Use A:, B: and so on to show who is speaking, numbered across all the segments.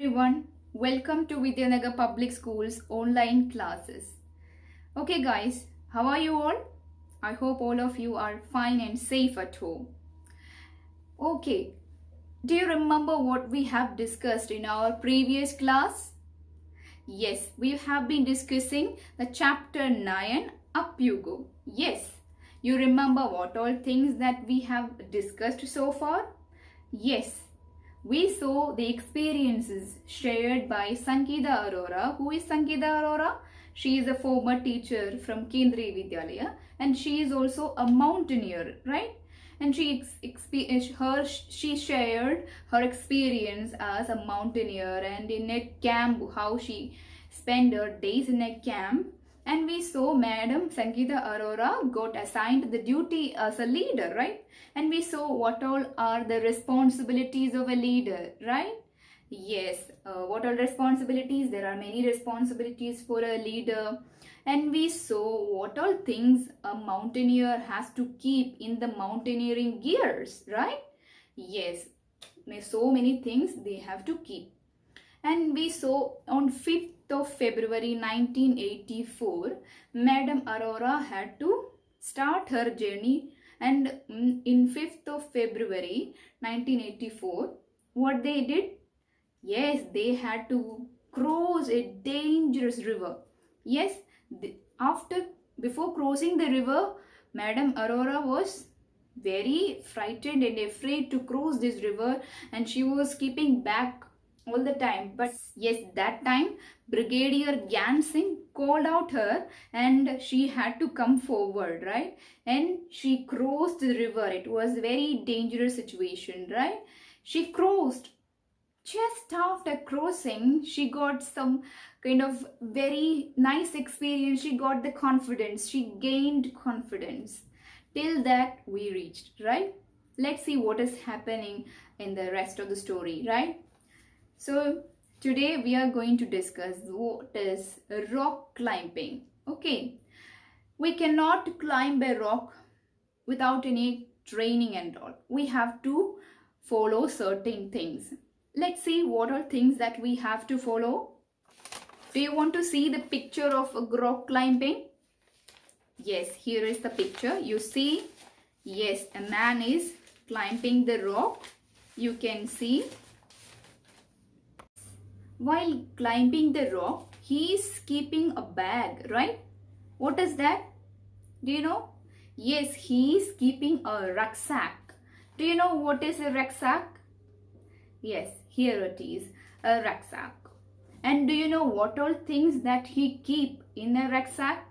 A: everyone. Welcome to Vidyanagar Public School's online classes. Okay guys, how are you all? I hope all of you are fine and safe at home. Okay, do you remember what we have discussed in our previous class? Yes, we have been discussing the chapter 9, Up You Go. Yes, you remember what all things that we have discussed so far? Yes. We saw the experiences shared by Sangeeta Arora. Who is Sangeeta Arora? She is a former teacher from Kendriya Vidyalaya and she is also a mountaineer, right? And she shared her experience as a mountaineer and in a camp, how she spent her days in a camp. And we saw Madam Sangeeta Arora got assigned the duty as a leader, right? And we saw what all are the responsibilities of a leader, right? Yes, what all responsibilities? There are many responsibilities for a leader. And we saw what all things a mountaineer has to keep in the mountaineering gears, right? Yes, so many things they have to keep. And we saw on 5th of February 1984, Madam Arora had to start her journey, and in 5th of February 1984, what they did? Yes, they had to cross a dangerous river. Yes, before crossing the river, Madam Arora was very frightened and afraid to cross this river, and she was keeping back all the time. But yes, that time Brigadier Gyan Singh called out her and she had to come forward, right? And she crossed the river. It was a very dangerous situation, right? She crossed. Just after crossing, she got some kind of very nice experience. She got the confidence. She gained confidence. Till that we reached, right? Let's see what is happening in the rest of the story, right? So today we are going to discuss what is rock climbing. Okay, we cannot climb a rock without any training and all. We have to follow certain things. Let's see what are things that we have to follow. Do you want to see the picture of rock climbing? Yes, here is the picture. You see, yes, a man is climbing the rock. You can see. While climbing the rock, he is keeping a bag, right? What is that? Do you know? Yes, he is keeping a rucksack. Do you know what is a rucksack? Yes, here it is, a rucksack. And do you know what all things that he keep in a rucksack?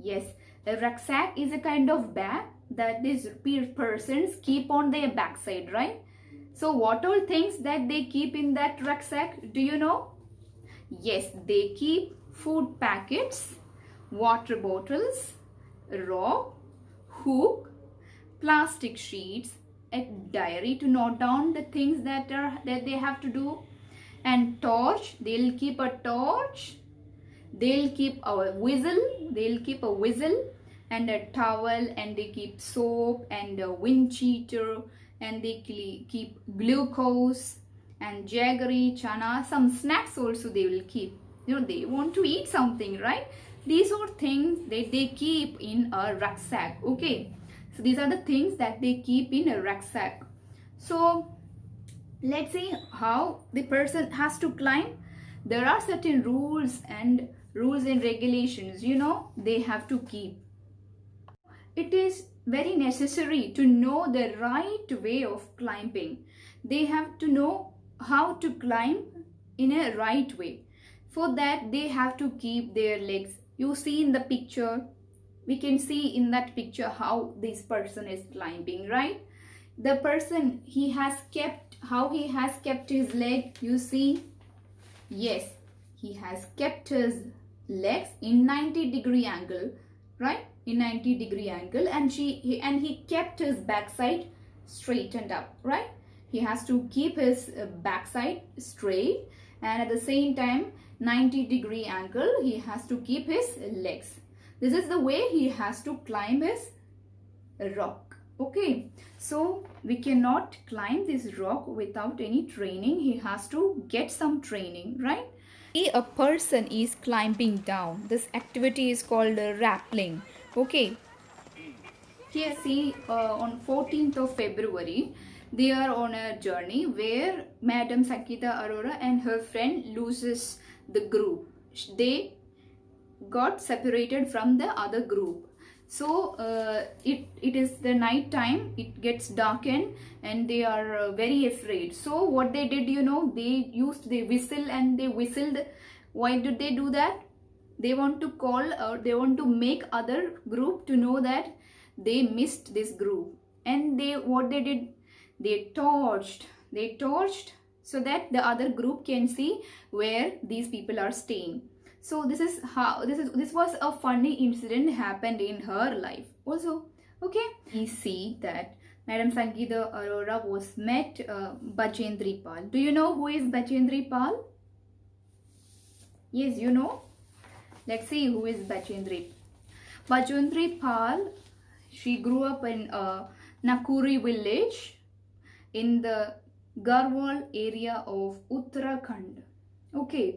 A: Yes, a rucksack is a kind of bag that these persons keep on their backside, right? So what all things that they keep in that rucksack, do you know? Yes, they keep food packets, water bottles, rope, hook, plastic sheets, a diary to note down the things that they have to do, and torch. They'll keep a torch. They'll keep a whistle, and a towel, and they keep soap and a wind cheater, and they keep glucose and jaggery, chana, some snacks also they will keep. You know, they want to eat something, right? These are things that they keep in a rucksack. Okay, so these are the things that they keep in a rucksack. So let's see how the person has to climb. There are certain rules and regulations, you know, they have to keep. It is very necessary to know the right way of climbing. They have to know how to climb in a right way. For that, they have to keep their legs. You see in the picture, we can see in that picture how this person is climbing, right? The person, how he has kept his leg, you see? Yes, he has kept his legs in 90-degree angle, right? In 90-degree angle, and he kept his backside straightened up, right? He has to keep his backside straight, and at the same time 90-degree angle, he has to keep his legs. This is the way he has to climb his rock. Okay, so we cannot climb this rock without any training. He has to get some training, right? A person is climbing down. This activity is called rappelling. Okay, here see on 14th of February, they are on a journey where Madam Sakita Arora and her friend loses the group. They got separated from the other group. So it is the night time, it gets darkened and they are very afraid. So what they did, you know, they whistle and they whistled. Why did they do that? They want to call, or they want to make other group to know that they missed this group. And they, what they did, they torched so that the other group can see where these people are staying. So this is how this was a funny incident happened in her life also. Okay, we see that Madam Sangeeta Arora was met Bachendri Pal. Do you know who is Bachendri Pal? Yes, you know. Let's see who is Bachendri. Bachendri Pal, she grew up in Nakuri village in the Garhwal area of Uttarakhand. Okay,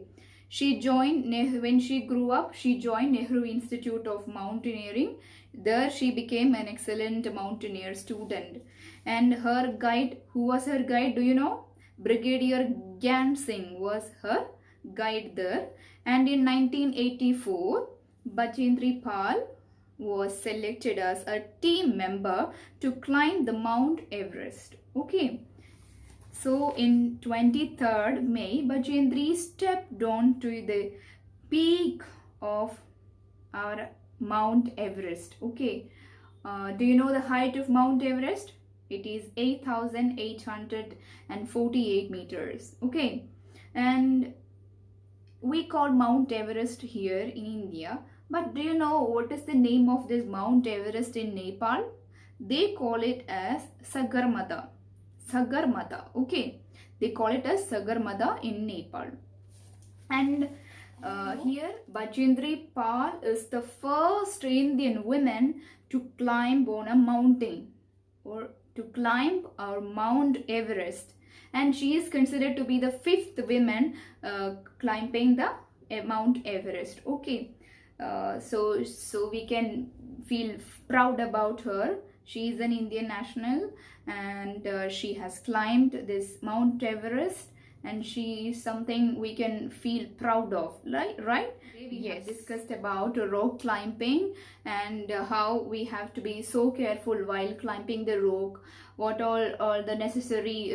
A: when she grew up, she joined Nehru Institute of Mountaineering. There she became an excellent mountaineer student. And her guide, who was her guide, do you know? Brigadier Gyan Singh was her guide there. And in 1984, Bachendri Pal was selected as a team member to climb the Mount Everest. Okay. So in 23rd May, Bachendri stepped on to the peak of our Mount Everest. Okay. Do you know the height of Mount Everest? It is 8,848 meters. Okay. And we call Mount Everest here in India. But do you know what is the name of this Mount Everest in Nepal? They call it as Sagarmatha. Sagarmatha. Okay. They call it as Sagarmatha in Nepal. And here Bachendri Pal is the first Indian woman to climb on a mountain, or to climb our Mount Everest. And she is considered to be the fifth woman climbing the Mount Everest. Okay. So we can feel proud about her. She is an Indian national and she has climbed this Mount Everest, and she is something we can feel proud of, right? We have discussed about rock climbing and how we have to be so careful while climbing the rock, what all the necessary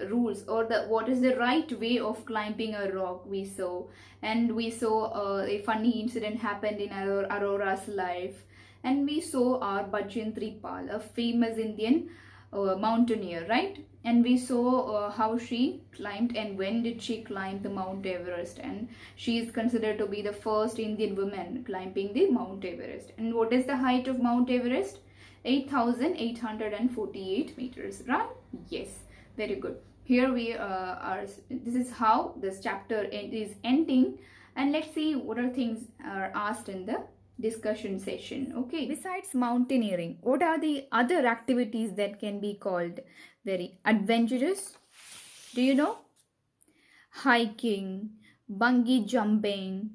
A: rules, or what is the right way of climbing a rock we saw. And we saw a funny incident happened in Aurora's life. And we saw our Bachendri Pal, a famous Indian mountaineer, right? And we saw how she climbed and when did she climb the Mount Everest. And she is considered to be the first Indian woman climbing the Mount Everest. And what is the height of Mount Everest? 8,848 meters, right? Yes, very good. Here we are. This is how this chapter is ending. And let's see what are things are asked in the discussion session. Okay, besides mountaineering, what are the other activities that can be called very adventurous? Do you know? Hiking, bungee jumping,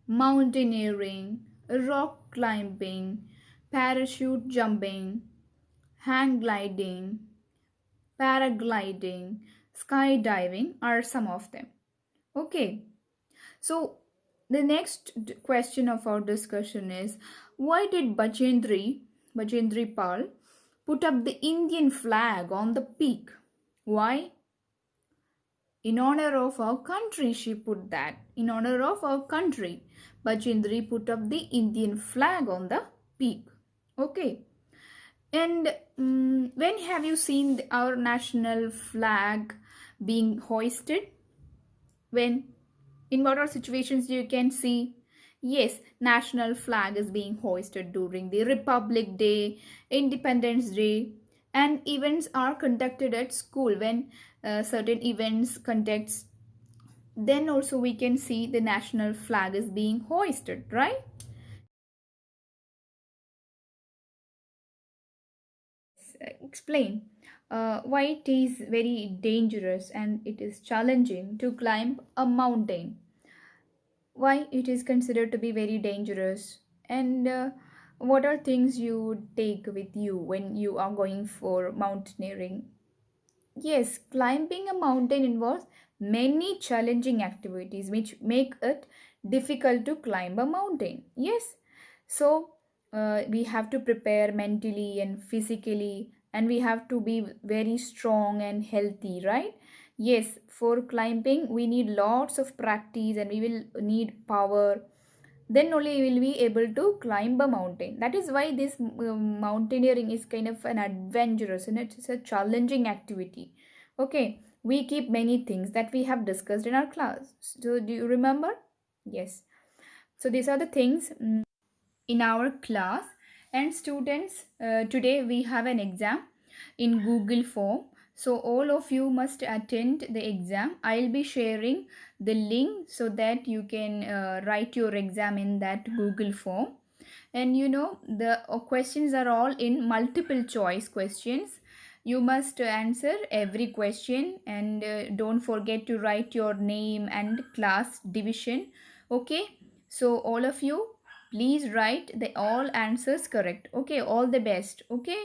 A: mountaineering, rock climbing, parachute jumping, hang gliding, paragliding, skydiving are some of them. Okay, so the next question of our discussion is, why did Bachendri Pal put up the Indian flag on the peak? Why? In honor of our country she put that. In honor of our country, Bachendri put up the Indian flag on the peak. Okay. And when have you seen our national flag being hoisted? When? In what all situations you can see? Yes, national flag is being hoisted during the Republic Day, Independence Day, and events are conducted at school. When certain events conducts, then also we can see the national flag is being hoisted, right? explain why it is very dangerous and it is challenging to climb a mountain. Why it is considered to be very dangerous, and what are things you would take with you when you are going for mountaineering. Yes, climbing a mountain involves many challenging activities which make it difficult to climb a mountain. Yes, so we have to prepare mentally and physically, and we have to be very strong and healthy, right? Yes, for climbing, we need lots of practice and we will need power. Then only we will be able to climb a mountain. That is why this mountaineering is kind of an adventurous and it's a challenging activity. Okay, we keep many things that we have discussed in our class. So do you remember? Yes. So these are the things in our class. And students, today we have an exam in Google form, so all of you must attend the exam. I'll be sharing the link so that you can write your exam in that Google form. And you know, the questions are all in multiple choice questions. You must answer every question, and don't forget to write your name and class division. Okay, so all of you, please write the all answers correct. Okay, all the best. Okay.